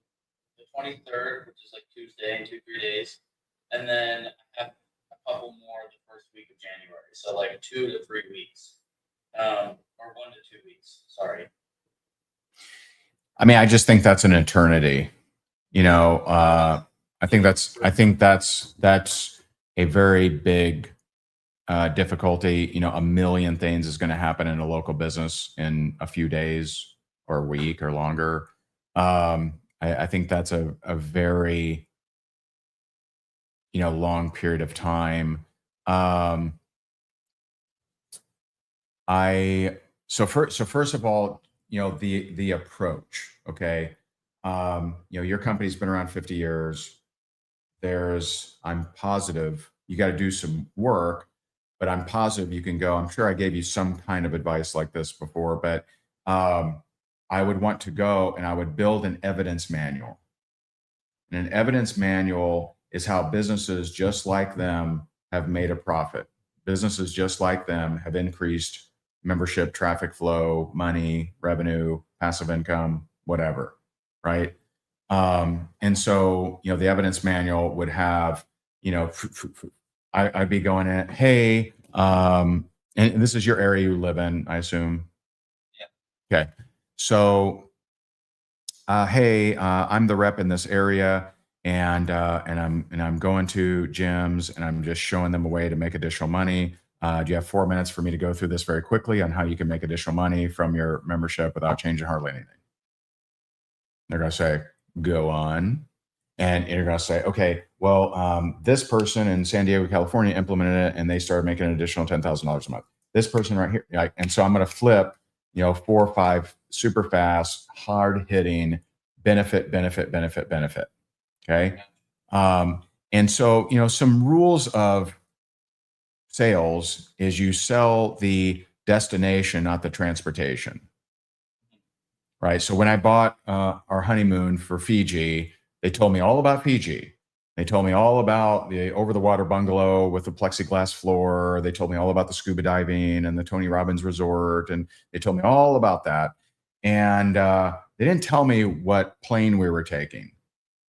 the 23rd, which is like Tuesday, in 2-3 days, and then I have a couple more the first week of January. So like 2 to 3 weeks, or 1 to 2 weeks. Sorry. I mean, I just think that's an eternity. You know, I think that's a very big difficulty. You know, a million things is going to happen in a local business in a few days or a week or longer. I think that's a very, you know, long period of time. So first of all, you know, the approach, okay. You know, your company's been around 50 years. I'm positive you got to do some work, but I'm positive you can go. I'm sure I gave you some kind of advice like this before, but I would want to go and I would build an evidence manual. And an evidence manual is how businesses just like them have made a profit. Businesses just like them have increased membership, traffic flow, money, revenue, passive income, whatever, right? And so, you know, the evidence manual would have, you know, I'd be going in, hey, and this is your area you live in, I assume. Yeah. Okay. So, hey, I'm the rep in this area, and I'm going to gyms, and I'm just showing them a way to make additional money. Do you have 4 minutes for me to go through this very quickly on how you can make additional money from your membership without changing hardly anything? They're going to say, go on. And you're going to say, okay, well, this person in San Diego, California implemented it and they started making an additional $10,000 a month. This person right here. And so I'm going to flip, you know, 4 or 5 super fast, hard hitting benefit. Okay. And so, you know, some rules of sales is you sell the destination, not the transportation. Right. So when I bought our honeymoon for Fiji, they told me all about Fiji. They told me all about the over-the-water bungalow with the plexiglass floor. They told me all about the scuba diving and the Tony Robbins resort. And they told me all about that. And they didn't tell me what plane we were taking.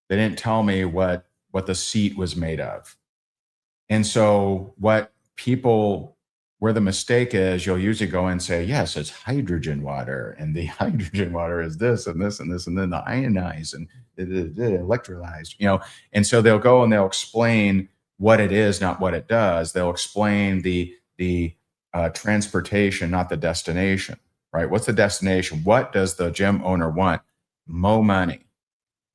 They didn't tell me what the seat was made of. And so where the mistake is, you'll usually go and say, yes, it's hydrogen water, and the hydrogen water is this and this and this, and then the ionized and the electrolyzed, you know. And so they'll go and they'll explain what it is, not what it does. They'll explain the transportation, not the destination, right? What's the destination? What does the gym owner want? More money.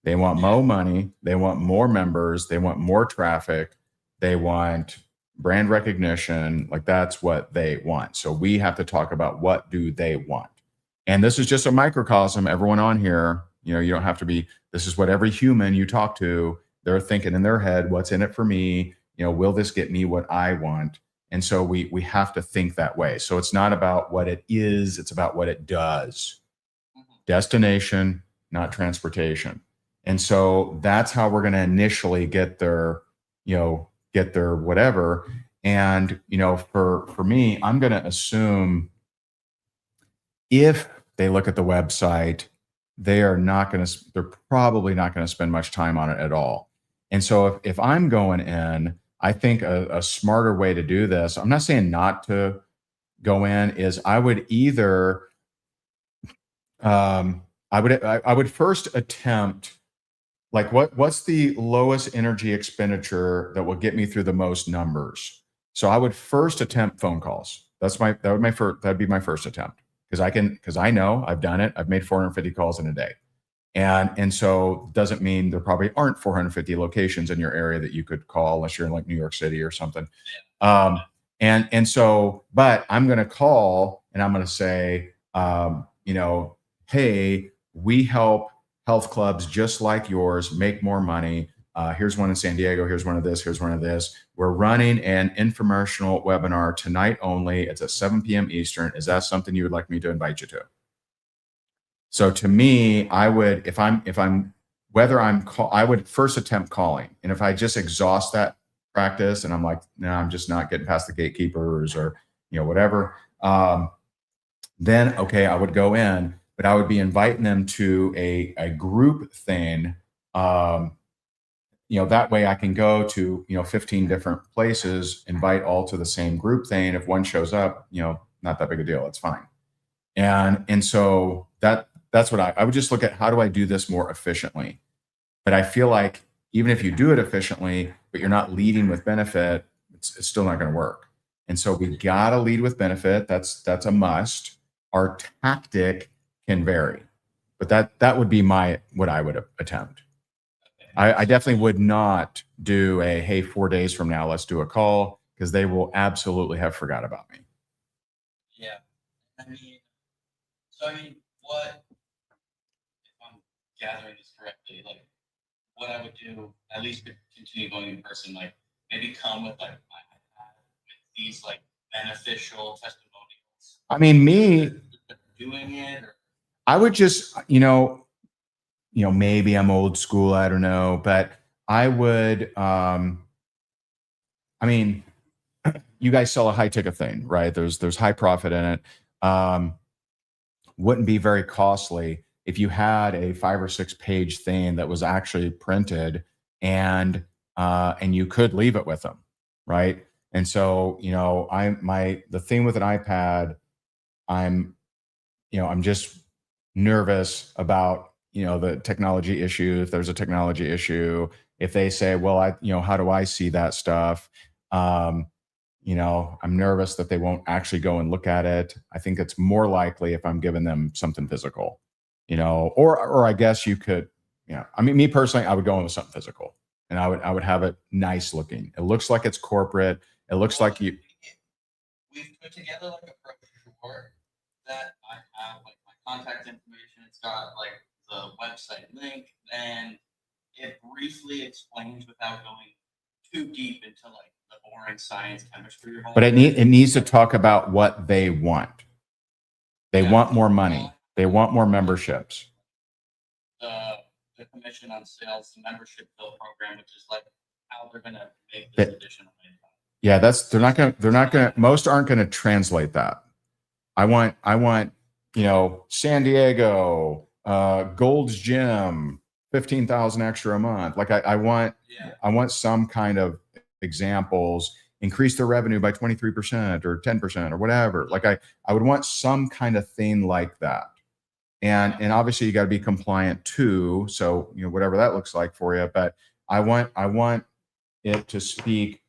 They want more money. They want more members. They want more traffic. They want brand recognition. Like, that's what they want. So we have to talk about what do they want. And this is just a microcosm. Everyone on here, you know, you don't have to be, this is what every human you talk to, they're thinking in their head, what's in it for me? You know, will this get me what I want? And so we have to think that way. So it's not about what it is, it's about what it does. Destination, not transportation. And so that's how we're going to initially get their whatever. And, you know, for me, I'm going to assume if they look at the website they're probably not going to spend much time on it at all. And so if I'm going in, I think a smarter way to do this, I'm not saying not to go in, is I would either, I would first attempt, like what's the lowest energy expenditure that will get me through the most numbers? So I would first attempt phone calls. That'd be my first attempt, because I know I've done it. I've made 450 calls in a day. And so doesn't mean there probably aren't 450 locations in your area that you could call, unless you're in like New York City or something. And so, but I'm going to call and I'm going to say, hey, we help health clubs just like yours make more money. Here's one in San Diego. Here's one of this. Here's one of this. We're running an infomercial webinar tonight only. It's at 7 p.m. Eastern. Is that something you would like me to invite you to? So to me, I would, I would first attempt calling. And if I just exhaust that practice and I'm like, no, I'm just not getting past the gatekeepers or, whatever, then, okay, I would go in, but I would be inviting them to a group thing. That way I can go to, 15 different places, invite all to the same group thing. If one shows up, not that big a deal. It's fine. And so that's what I would just look at. How do I do this more efficiently? But I feel like even if you do it efficiently, but you're not leading with benefit, it's still not going to work. And so we got to lead with benefit. That's a must. Our tactic can vary, but that would be what I would attempt. I definitely would not do hey, 4 days from now, let's do a call, because they will absolutely have forgot about me. Yeah. What, if I'm gathering this correctly, like what I would do, at least to continue going in person, like maybe come with with these like beneficial testimonials. I mean, me doing it, or I would just, maybe I'm old school, I don't know, but I would, you guys sell a high ticket thing, right? There's high profit in it. Wouldn't be very costly if you had a 5 or 6 page thing that was actually printed and you could leave it with them, right? And so, the thing with an iPad, I'm just nervous about, the technology issue. If there's a technology issue, if they say, well, how do I see that stuff? I'm nervous that they won't actually go and look at it. I think it's more likely if I'm giving them something physical, or I guess you could, me personally, I would go in with something physical, and I would have it nice looking. It looks like it's corporate. It looks like we've put together like a brochure that I have like my contact information. It's got like the website link, and it briefly explains without going too deep into like the boring science, chemistry. But it needs to talk about what they want. They want more money. They want more memberships. The commission on sales, the membership bill program, which is like how they're going to make this additional income. Yeah, they're not going to, most aren't going to translate that. I want, San Diego, Gold's Gym, 15,000 extra a month. Like I want some kind of examples, increase their revenue by 23% or 10% or whatever. Like I would want some kind of thing like that. And obviously you got to be compliant too. So, whatever that looks like for you, but I want it to speak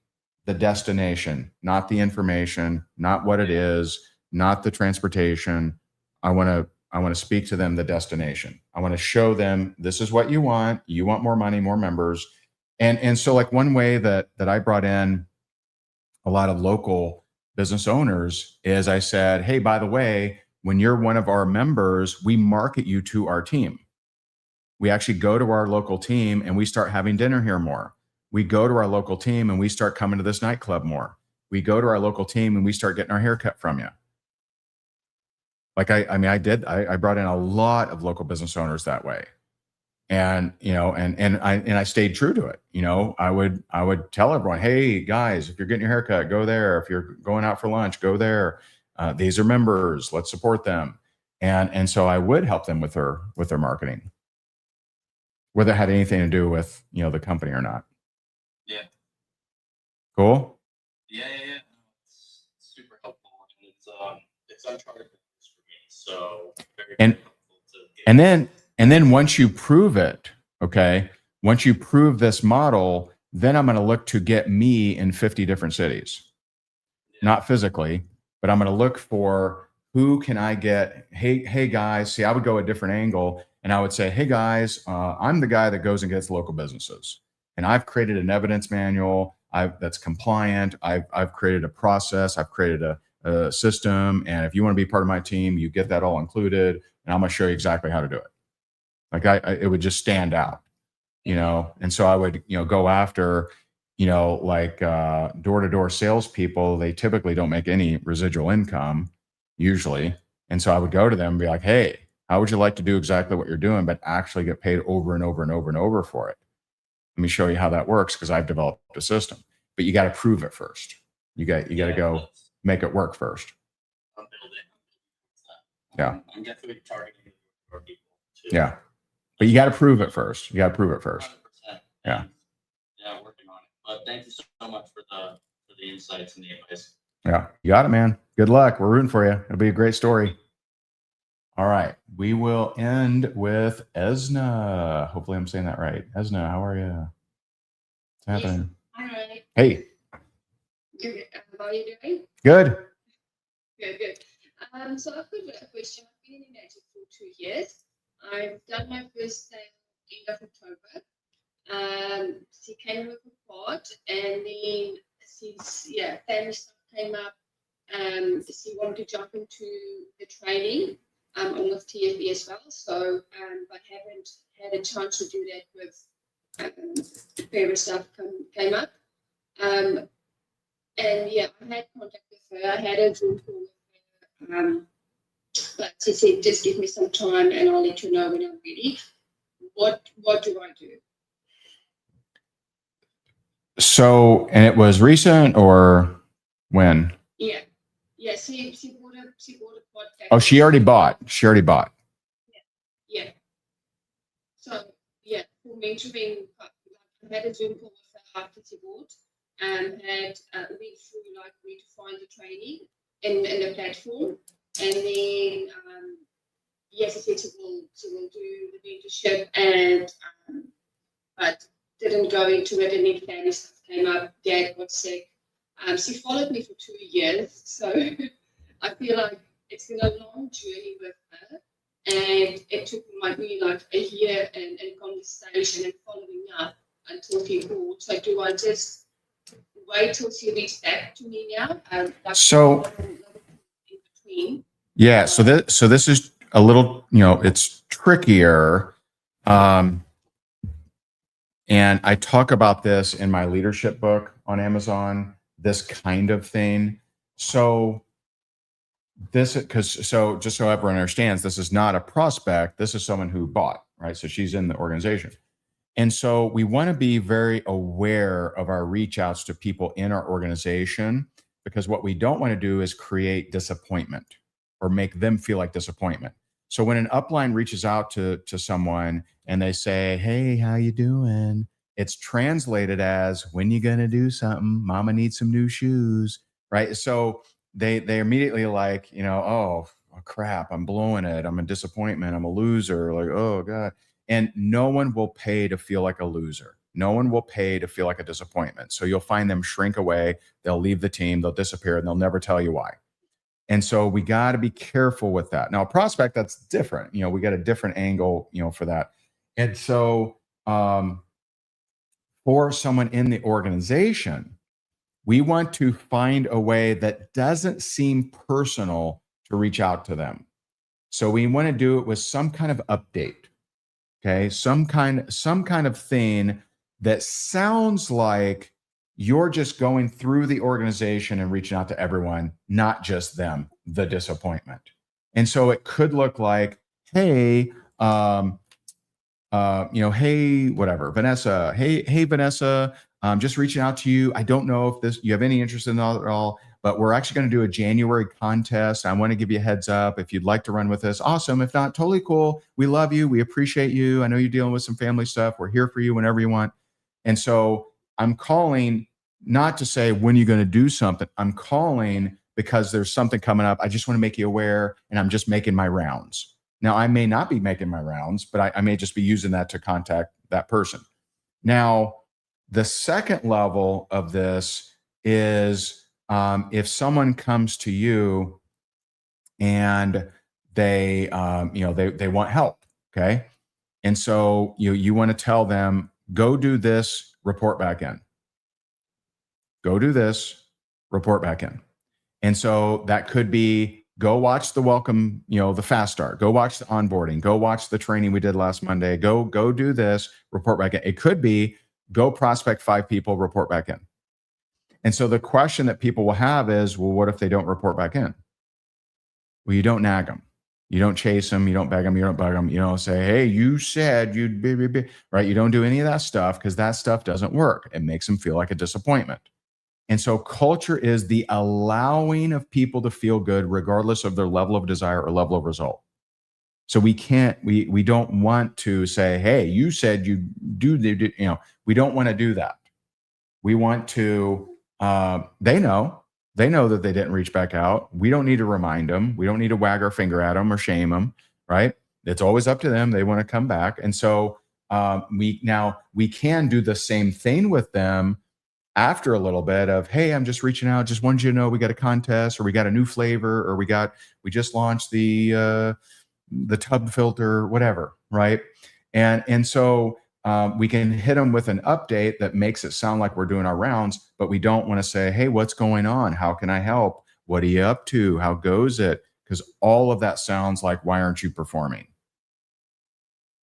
the destination, not the information, not what it is, not the transportation. I want to speak to them the destination. I want to show them this is what you want. You want more money, more members. And so like one way that I brought in a lot of local business owners is I said, hey, by the way, when you're one of our members, we market you to our team. We actually go to our local team and we start having dinner here more. We go to our local team and we start coming to this nightclub more. We go to our local team and we start getting our hair cut from you. Like I brought in a lot of local business owners that way. And, I stayed true to it. I would tell everyone, hey guys, if you're getting your hair cut, go there. If you're going out for lunch, go there. These are members, let's support them. And so I would help them with their marketing, whether it had anything to do with, the company or not. Yeah. Cool. Yeah. It's super helpful, and it's uncharted waters for me. So very And- helpful to get And then once you prove it, okay, once you prove this model, then I'm going to look to get me in 50 different cities. Not physically, but I'm going to look for who can I get. Hey guys, see, I would go a different angle and I would say, hey guys, I'm the guy that goes and gets local businesses. And I've created an evidence manual that's compliant. I've created a process. I've created a system. And if you want to be part of my team, you get that all included. And I'm going to show you exactly how to do it. Like it would just stand out, and so I would, go after, like door-to-door salespeople. They typically don't make any residual income usually. And so I would go to them and be like, hey, how would you like to do exactly what you're doing, but actually get paid over and over and over and over for it? Let me show you how that works, because I've developed a system, but you got to prove it first. You got to go make it work first. I'm building. Yeah. I'm definitely targeting more people too. Yeah. But you got to prove it first. 100%. Yeah. Yeah, working on it. But thank you so much for the insights and the advice. Yeah. You got it, man. Good luck. We're rooting for you. It'll be a great story. All right. We will end with Esna. Hopefully I'm saying that right. Esna, how are you? What's happening? All right. Hey, Good. How are you doing? good. Good. So I've got a question. I've been in United for 2 years. I've done my first thing end of October. She came with a pot, and then family stuff came up. She wanted to jump into the training. I'm with TFE as well, so but haven't had a chance to do that with favorite stuff came up. And yeah, I had contact with her. I had a Zoom call with her. But she said, just give me some time and I'll let you know when I'm ready. What do I do? So, and it was recent or when? Yeah. She bought a podcast. Oh, she already bought. Yeah. So yeah, for mentoring, I had a Zoom call with her after she bought, and had read through like where to find the training in the platform, and then yes, she said she will do the mentorship, and but didn't go into it, and then family stuff came up. Dad got sick. She followed me for 2 years, so I feel like it's been a long journey with her, and it took me like a year and conversation and following up until she bought. So do I just wait till she reaches back to me now? So- in between. Yeah. So this is a little, it's trickier. And I talk about this in my leadership book on Amazon, this kind of thing. So just so everyone understands, this is not a prospect. This is someone who bought, right? So she's in the organization. And so we want to be very aware of our reach outs to people in our organization, because what we don't want to do is create disappointment or make them feel like disappointment. So when an upline reaches out to someone and they say, hey, how you doing? It's translated as, when you going to do something? Mama needs some new shoes, right? So they immediately like, oh crap, I'm blowing it. I'm a disappointment. I'm a loser. Like, oh God. And no one will pay to feel like a loser. No one will pay to feel like a disappointment. So you'll find them shrink away. They'll leave the team. They'll disappear, and they'll never tell you why. And so we got to be careful with that. Now, a prospect, that's different. We got a different angle, for that. And so for someone in the organization, we want to find a way that doesn't seem personal to reach out to them. So we want to do it with some kind of update. Okay. Some kind of thing that sounds like you're just going through the organization and reaching out to everyone, not just them, the disappointment. And so it could look like, hey, hey, whatever, Vanessa, hey, Vanessa, just reaching out to you. I don't know if you have any interest in it at all, but we're actually going to do a January contest. I want to give you a heads up. If you'd like to run with us, awesome. If not, totally cool. We love you. We appreciate you. I know you're dealing with some family stuff. We're here for you whenever you want. And so I'm calling not to say when you're going to do something. I'm calling because there's something coming up. I just want to make you aware, and I'm just making my rounds. Now, I may not be making my rounds, but I may just be using that to contact that person. Now, the second level of this is if someone comes to you and they want help, okay? And so you want to tell them, go do this, report back in. Go do this, report back in. And so that could be, go watch the welcome, the fast start, go watch the onboarding, go watch the training we did last Monday, go do this, report back in. It could be, go prospect 5 people, report back in. And so the question that people will have is, well, what if they don't report back in? Well, you don't nag them. You don't chase them. You don't beg them. You don't bug them. You don't say, hey, you said you'd be, right? You don't do any of that stuff because that stuff doesn't work. It makes them feel like a disappointment. And so culture is the allowing of people to feel good regardless of their level of desire or level of result. So we don't want to say, hey, you said you do, we don't want to do that. We want to, they know that they didn't reach back out. We don't need to remind them. We don't need to wag our finger at them or shame them, right? It's always up to them. They want to come back. And so we can do the same thing with them after a little bit of, hey, I'm just reaching out. Just wanted you to know we got a contest, or we got a new flavor, or we just launched the tub filter, whatever, right? And so we can hit them with an update that makes it sound like we're doing our rounds, but we don't want to say, hey, what's going on? How can I help? What are you up to? How goes it? Because all of that sounds like, why aren't you performing?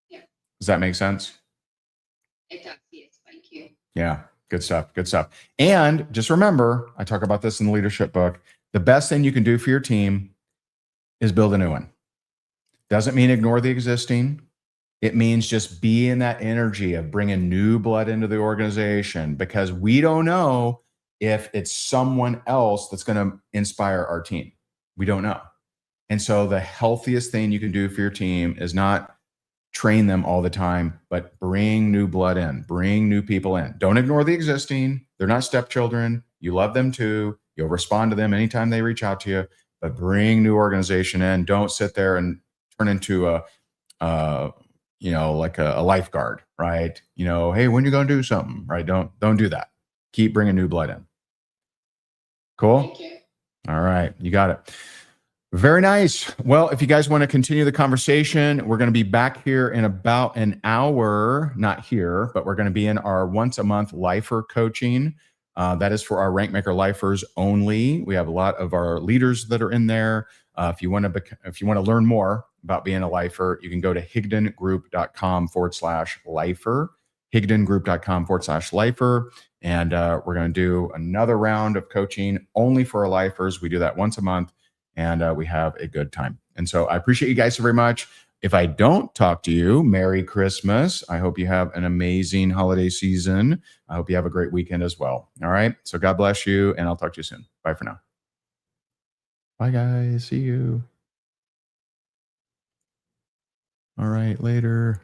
Yeah. Does that make sense? It does, yes, thank you. Yeah, good stuff, good stuff. And just remember, I talk about this in the leadership book, the best thing you can do for your team is build a new one. Doesn't mean ignore the existing. It means just be in that energy of bringing new blood into the organization, because we don't know if it's someone else that's going to inspire our team. We don't know. And so the healthiest thing you can do for your team is not train them all the time, but bring new blood in, bring new people in. Don't ignore the existing. They're not stepchildren. You love them too. You'll respond to them anytime they reach out to you, but bring new organization in. Don't sit there and turn into like a lifeguard, right? Hey, when you going to do something, right? Don't do that. Keep bringing new blood in. Cool. Thank you. All right. You got it. Very nice. Well, if you guys want to continue the conversation, we're going to be back here in about an hour, not here, but we're going to be in our once a month lifer coaching. That is for our RankMaker lifers only. We have a lot of our leaders that are in there. If you want to learn more about being a lifer, you can go to higdongroup.com/lifer, higdongroup.com/lifer. And we're going to do another round of coaching only for our lifers. We do that once a month, and we have a good time. And so I appreciate you guys so very much. If I don't talk to you, Merry Christmas. I hope you have an amazing holiday season. I hope you have a great weekend as well. All right. So God bless you, and I'll talk to you soon. Bye for now. Bye, guys. See you. All right. Later.